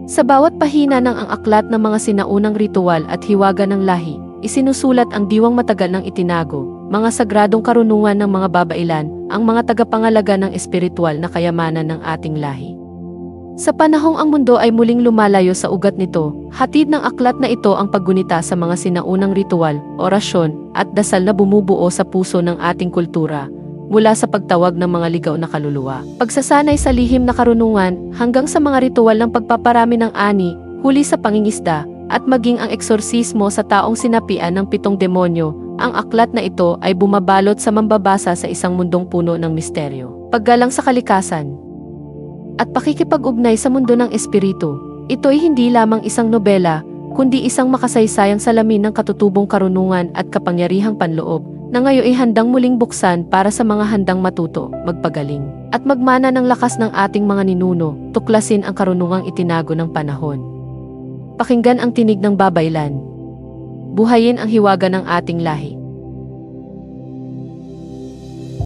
Sa bawat pahina ng ang aklat ng mga sinaunang ritual at hiwaga ng lahi, isinusulat ang diwang matagal ng itinago, mga sagradong karunungan ng mga babailan, ang mga tagapangalaga ng espiritual na kayamanan ng ating lahi. Sa panahong ang mundo ay muling lumalayo sa ugat nito, hatid ng aklat na ito ang paggunita sa mga sinaunang ritual, orasyon, at dasal na bumubuo sa puso ng ating kultura, mula sa pagtawag ng mga ligaw na kaluluwa, pagsasanay sa lihim na karunungan, hanggang sa mga ritual ng pagpaparami ng ani, huli sa pangingisda, at maging ang eksorsismo sa taong sinapian ng 7 demonyo. Ang aklat na ito ay bumabalot sa mambabasa sa isang mundong puno ng misteryo, paggalang sa kalikasan, at pakikipag-ugnay sa mundo ng espiritu. Ito'y hindi lamang isang nobela, kundi isang makasaysayang salamin ng katutubong karunungan at kapangyarihang panloob, na ngayon ay handang muling buksan para sa mga handang matuto, magpagaling, at magmana ng lakas ng ating mga ninuno, tuklasin ang karunungang itinago ng panahon. Pakinggan ang tinig ng babaylan. Buhayin ang hiwaga ng ating lahi.